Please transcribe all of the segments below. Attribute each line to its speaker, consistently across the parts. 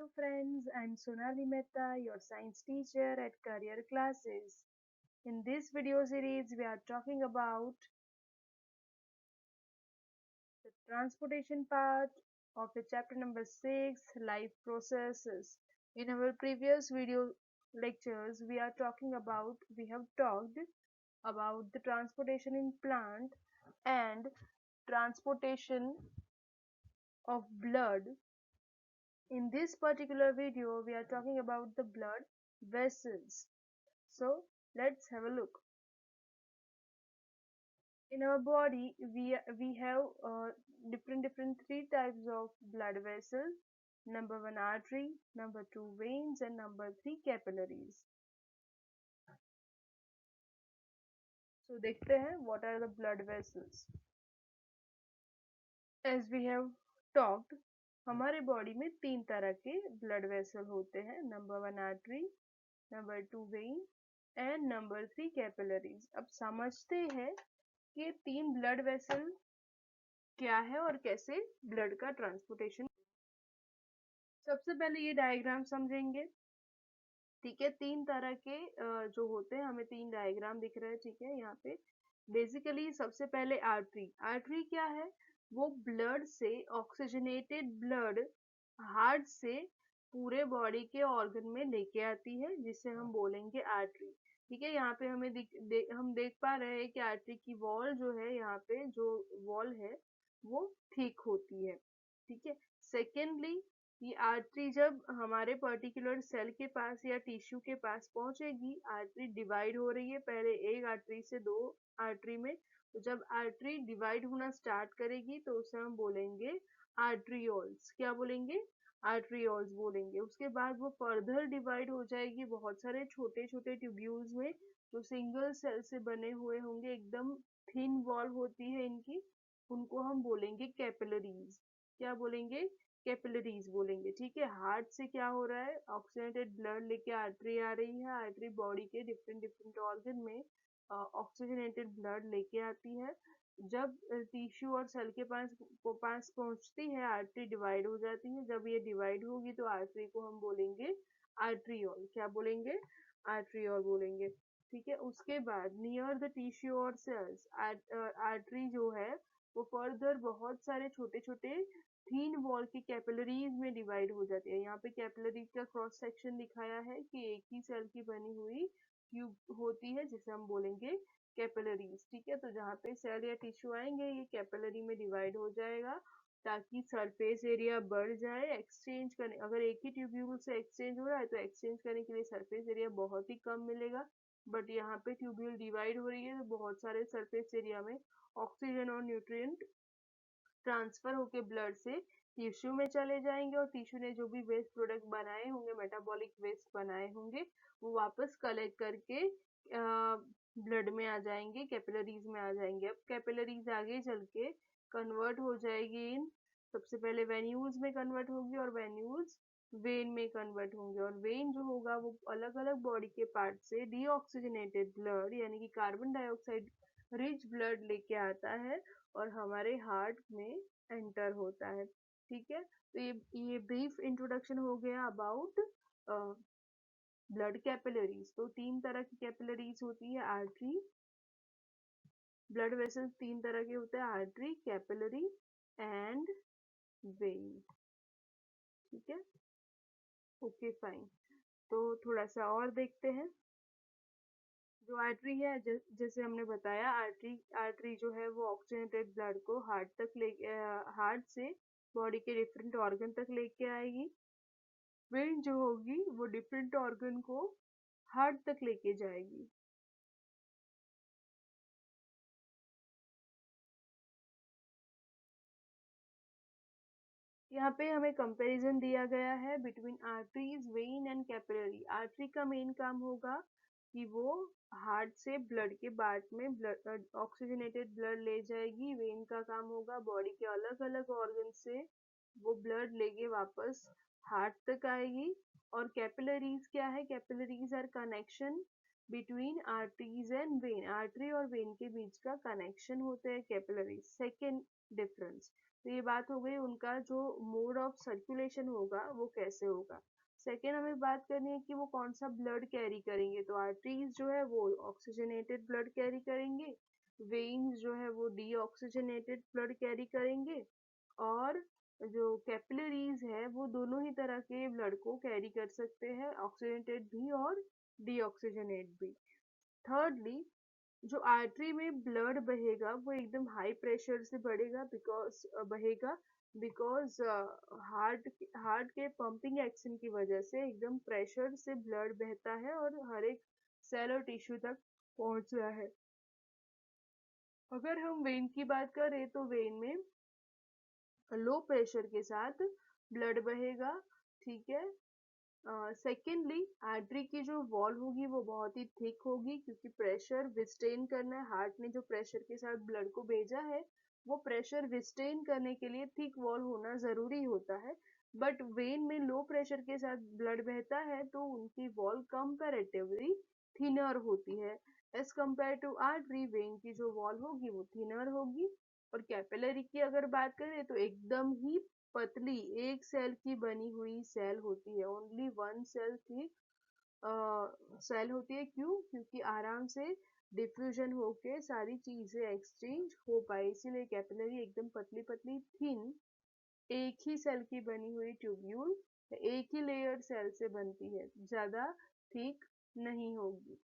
Speaker 1: Hello friends, I'm Sonali Mehta, your science teacher at Career Classes. In this video series, we are talking about the transportation part of the chapter number 6, Life Processes. In our previous video lectures, we have talked about the transportation in plant and transportation of blood. In this particular video, we are talking about the blood vessels. So let's have a look. In our body, we have different three types of blood vessels. Number one artery, number two veins, and number three capillaries. So देखते हैं what are the blood vessels. As we have talked, हमारे body में तीन तरह के blood vessel होते हैं. Number one artery, number two when and number three capillaries. अब समझते हैं कि ये तीन ब्लड वेसल क्या है और कैसे ब्लड का ट्रांसपोर्टेशन. सबसे पहले ये डायग्राम समझेंगे. ठीक है, तीन तरह के जो होते हैं, हमें तीन डायग्राम दिख रहे हैं. ठीक है, यहाँ पे बेसिकली सबसे पहले आर्टरी. आर्टरी क्या है? वो ब्लड से ऑक्सीजनेटेड ब्लड हार्ट से पूरे बॉडी के ऑर्गन में लेके आती है, जिसे हम बोलेंगे आर्टरी. ठीक है, यहाँ पे हम देख पा रहे हैं कि आर्टरी की वॉल जो है, यहाँ पे जो वॉल है वो ठीक होती है. ठीक है. सेकेंडली, ये आर्टरी जब हमारे पर्टिकुलर सेल के पास या टिश्यू के पास पहुंचेगी, आर्टरी डिवाइड हो रही है पहले एक आर्टरी से दो आर्टरी में. तो जब आर्टरी डिवाइड होना स्टार्ट करेगी तो उसे हम बोलेंगे आर्ट्रियोल्स. क्या बोलेंगे? आर्ट्रियोल्स बोलेंगे. उसके बाद वो फर्दर डिवाइड हो जाएगी बहुत सारे छोटे छोटे ट्यूब्यूल्स में, जो सिंगल सेल से बने हुए होंगे. एकदम थिन वॉल होती है इनकी. उनको हम बोलेंगे कैपिलरीज. क्या बोलेंगे? कैपिलरीज बोलेंगे. ठीक है. हार्ट से क्या हो रहा है? ऑक्सीजनेटेड ब्लड लेके आर्टरी आ रही है. आर्टरी बॉडी के डिफरेंट डिफरेंट ऑर्गन में ऑक्सीजनेटेड ब्लड लेके आती है. जब टिश्यू और सेल के पास पहुंचती है, आर्टरी डिवाइड हो जाती है. जब ये डिवाइड होगी तो आर्टरी को हम बोलेंगे आर्ट्रियोल. क्या बोलेंगे? आर्ट्रियोल बोलेंगे. ठीक है. उसके बाद नियर द टिश्यू और सेल्स, आर्टरी जो है वो फर्दर बहुत सारे छोटे छोटे थीन वॉल की कैपिलरीज में डिवाइड हो जाती है. यहाँ पे कैपिलरीज का क्रॉस सेक्शन दिखाया है कि एक ही सेल की बनी हुई ट्यूब होती है, जिसे हम बोलेंगे कैपिलरीज. ठीक है. तो जहाँ पे सेल या टिश्यू आएंगे, ये कैपिलरी में डिवाइड हो जाएगा ताकि सरफेस एरिया बढ़ जाए. एक्सचेंज करने, अगर एक ही ट्यूब्यूल से एक्सचेंज हो रहा है तो एक्सचेंज करने के लिए सरफेस एरिया बहुत ही कम मिलेगा. बट यहाँ पे ट्यूब्यूल डिवाइड हो रही है तो बहुत सारे सरफेस एरिया में ऑक्सीजन और न्यूट्रिएंट ट्रांसफर होके ब्लड से टिश्यू में चले जाएंगे, और टिश्यू ने जो भी वेस्ट प्रोडक्ट बनाए होंगे, मेटाबॉलिक वेस्ट बनाए होंगे, वो वापस कलेक्ट करके ब्लड में आ जाएंगे, कैपिलरीज में आ जाएंगे. अब कैपिलरीज आगे चल के कन्वर्ट हो जाएगी इन, सबसे पहले वेन्यूल्स में कन्वर्ट होगी और वेन्यूल्स वेन में कन्वर्ट होंगे. और वेन जो होगा वो अलग अलग बॉडी के पार्ट से डीऑक्सीजनेटेड ब्लड यानी कि कार्बन डाइऑक्साइड रिच ब्लड लेके आता है और हमारे हार्ट में एंटर होता है. ठीक है. तो ये ब्रीफ इंट्रोडक्शन हो गया अबाउट ब्लड कैपिलरीज. तो तीन तरह की कैपिलरीज होती है. आर्टरी, ब्लड वेसल्स तीन तरह के होते हैं: आर्टरी, कैपिलरी एंड वेन. ठीक है. Okay, fine. तो थोड़ा सा और देखते हैं. जो आर्टरी है, जैसे हमने बताया, आर्टरी जो है वो ऑक्सीजनेटेड ब्लड को हार्ट तक ले, हार्ट से बॉडी के डिफरेंट ऑर्गन तक लेके आएगी. वेन जो होगी वो डिफरेंट ऑर्गन को हार्ट तक लेके जाएगी. यहाँ पे हमें कंपैरिजन दिया गया है between arteries, when and capillary. Artery का मेन काम होगा कि वो हार्ट से ब्लड के बाट में ब्लड, ऑक्सीजनेटेड ब्लड ले जाएगी. वेन का काम होगा बॉडी के अलग अलग ऑर्गन से वो ब्लड लेके वापस हार्ट तक आएगी. और कैपिलरीज क्या है? Capillaries are connection between arteries and vein. Artery और वेन के बीच का कनेक्शन होते हैं कैपिलरीज. सेकेंड डिफरेंस, तो ये बात हो गई उनका जो मोड ऑफ सर्कुलेशन होगा वो कैसे होगा। सेकेंड हमें बात करनी है कि वो कौन सा ब्लड कैरी करेंगे। तो आर्टरीज जो है वो ऑक्सीजनेटेड ब्लड कैरी करेंगे, वेन्स जो है वो डीऑक्सीजनेटेड ब्लड कैरी करेंगे, और जो कैपिलरीज है वो दोनों ही तरह के ब्लड को कैरी कर सकते हैं, ऑक्सीजनेटेड भी और डीऑक्सीजनेट भी। थर्डली, जो आर्टरी में ब्लड बहेगा वो एकदम हाई प्रेशर से बहेगा बिकॉज हार्ट के पंपिंग एक्शन की वजह से एकदम प्रेशर से ब्लड बहता है और हर एक सेल और टिश्यू तक पहुंचता है। अगर हम वेन की बात करें तो वेन में लो प्रेशर के साथ ब्लड बहेगा, ठीक है। सेकेंडली, आर्टरी की जो वॉल होगी वो बहुत ही थिक होगी, क्योंकि प्रेशर विस्टेन करना है। हार्ट ने जो प्रेशर के साथ ब्लड को भेजा है वो प्रेशर विस्टेन करने के लिए थिक वॉल होना जरूरी होता है। बट वेन में लो प्रेशर के साथ ब्लड बहता है तो उनकी वॉल कंपैरेटिवली थिनर होती है। As compare to artery, vein की जो वॉल होगी वो थिनर होगी। और कैपिलरी की अगर बात करें तो एकदम ही पतली एक सेल की बनी हुई सेल होती है, ओनली वन सेल थी सेल होती है। क्यों? क्योंकि आराम से डिफ्यूजन होके सारी चीजें एक्सचेंज हो पाए, इसीलिए कैपिलरी एकदम पतली पतली थिन एक ही सेल की बनी हुई ट्यूब्यूल एक ही लेयर सेल से बनती है, ज्यादा थिक नहीं होगी।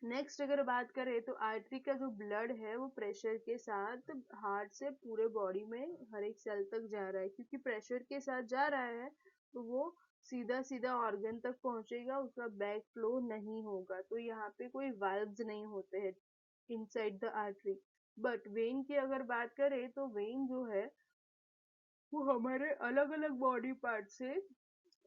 Speaker 1: नेक्स्ट अगर बात करें तो आर्टरी का जो ब्लड है वो प्रेशर के साथ हार्ट से पूरे बॉडी में हर एक सेल तक जा रहा है, क्योंकि प्रेशर के साथ जा रहा है तो वो सीधा सीधा ऑर्गन तक पहुंचेगा, उसका बैक फ्लो नहीं होगा। तो यहाँ पे कोई वाल्व्स नहीं होते हैं inside the artery. But when की अगर बात करें तो वेन जो है वो हमारे अलग अलग बॉडी पार्ट से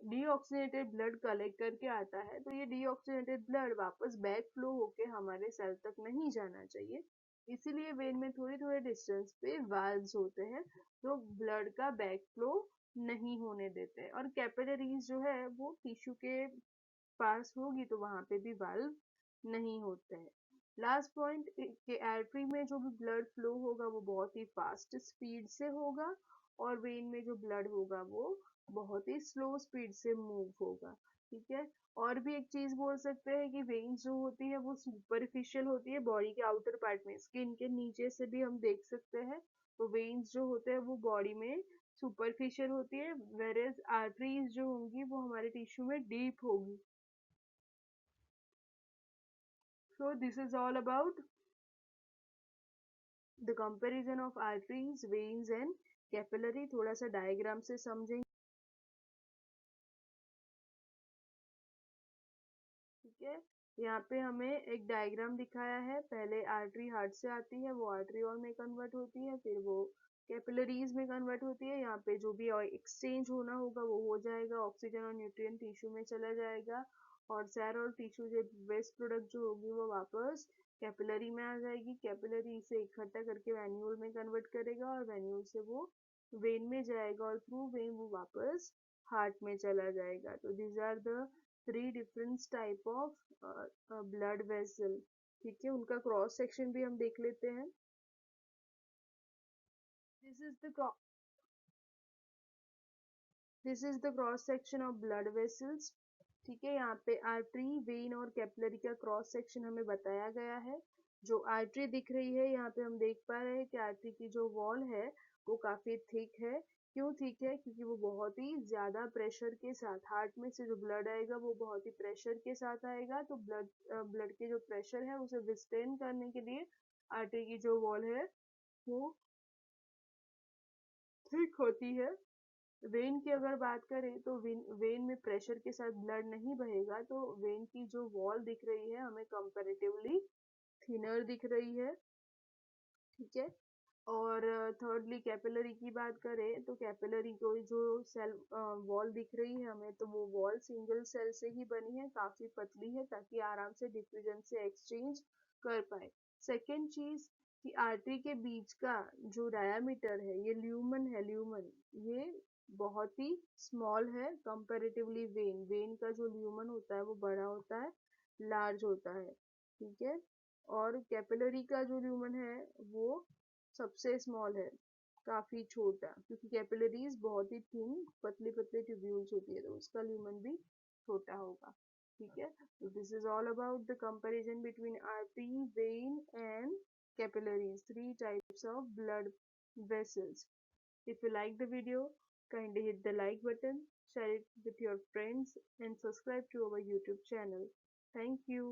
Speaker 1: डीऑक्सीनेटेड ब्लड कलेक्ट करके आता है। तो ये डीऑक्सीनेटेड ब्लड वापस बैक फ्लो होके हमारे सेल तक नहीं जाना चाहिए, इसीलिए वेन में थोड़ी थोड़े डिस्टेंस पे वाल्व्स होते हैं जो ब्लड का बैक फ्लो नहीं होने देते हैं। और कैपिलरीज जो है वो टिश्यू के पास होगी तो वहां पे भी वाल्व नहीं होते हैं। लास्ट पॉइंट के आर्टरी में जो भी ब्लड फ्लो होगा वो बहुत ही फास्ट स्पीड से होगा, और वेन में जो ब्लड होगा वो बहुत ही स्लो स्पीड से मूव होगा, ठीक है। और भी एक चीज बोल सकते हैं कि वेन्स जो होती है वो सुपरफिशियल होती है बॉडी के आउटर पार्ट में, स्किन के नीचे से भी हम देख सकते हैं। तो वेन्स जो होते हैं वो बॉडी में सुपरफिशियल होती है, वेरेज आर्टरीज जो होंगी वो हमारे टिश्यू में डीप होगी। So this is all about the comparison of arteries, veins and capillary। थोड़ा सा डायग्राम से समझेंगे, ठीक है। यहाँ पे हमें एक डायग्राम दिखाया है, पहले आर्टरी हार्ट से आती है, वो आर्टरियोल में कन्वर्ट होती है, फिर वो कैपिलरीज में कन्वर्ट होती है। यहाँ पे जो भी एक्सचेंज होना होगा वो हो जाएगा, ऑक्सीजन और न्यूट्रिएंट टिश्यू में चला जाएगा, और सेल और टिश्यू से वेस्ट प्रोडक्ट जो होगी वो वापस कैपिलरी में आ जाएगी। कैपिलरी इसे इकट्ठा करके वैन्यूल में कन्वर्ट करेगा, और वैन्यूल से वो वेन में जाएगा, और थ्रू वेन वो वापस हार्ट में चला जाएगा। तो these are the three different type of blood vessel, ठीक है। उनका क्रॉस सेक्शन भी हम देख लेते हैं। This is the this is the cross section of blood vessels, ठीक है। यहाँ पे आर्टरी, वेन और कैपिलरी का क्रॉस सेक्शन हमें बताया गया है। जो आर्टरी दिख रही है यहाँ पे हम देख पा रहे हैं कि आर्टरी की जो वॉल है वो काफी थिक है। क्यों थिक है? क्योंकि वो बहुत ही ज्यादा प्रेशर के साथ हार्ट में से जो ब्लड आएगा वो बहुत ही प्रेशर के साथ आएगा, तो ब्लड के जो प्रेशर है उसे विस्टेन करने के लिए आर्टरी की जो वॉल है वो थिक होती है। वेन की अगर बात करें तो वेन में प्रेशर के साथ ब्लड नहीं बहेगा, तो वेन की जो वॉल दिख रही है हमें कंपैरेटिवली थिनर दिख रही है, ठीक है। और थर्डली कैपिलरी की बात करें तो कैपिलरी को जो सेल वॉल दिख रही है हमें, तो वो वॉल सिंगल सेल से ही बनी है, काफी पतली है ताकि आराम से डिफ्यूजन से एक्सचेंज कर पाए। सेकेंड चीज कि आर्टरी के बीच का जो डायामीटर है ये ल्यूमन है, ल्यूमन ये बहुत ही स्मॉल है कंपैरेटिवली वेन। वेन का जो ल्यूमन होता है वो बड़ा होता है, लार्ज होता है, ठीक है। और कैपिलरी का जो ल्यूमन है वो सबसे स्मॉल है। काफी छोटा, क्योंकि कैपिलरीज बहुत ही थिन पतले पतले ट्यूब्यूल्स होती है, तो उसका ल्यूमन भी छोटा होगा। ठीक है, तो this is all about the comparison between artery, when and capillaries, three types of blood vessels. If you like the video, kindly hit the like button, share it with your friends, and subscribe to our YouTube channel. Thank you.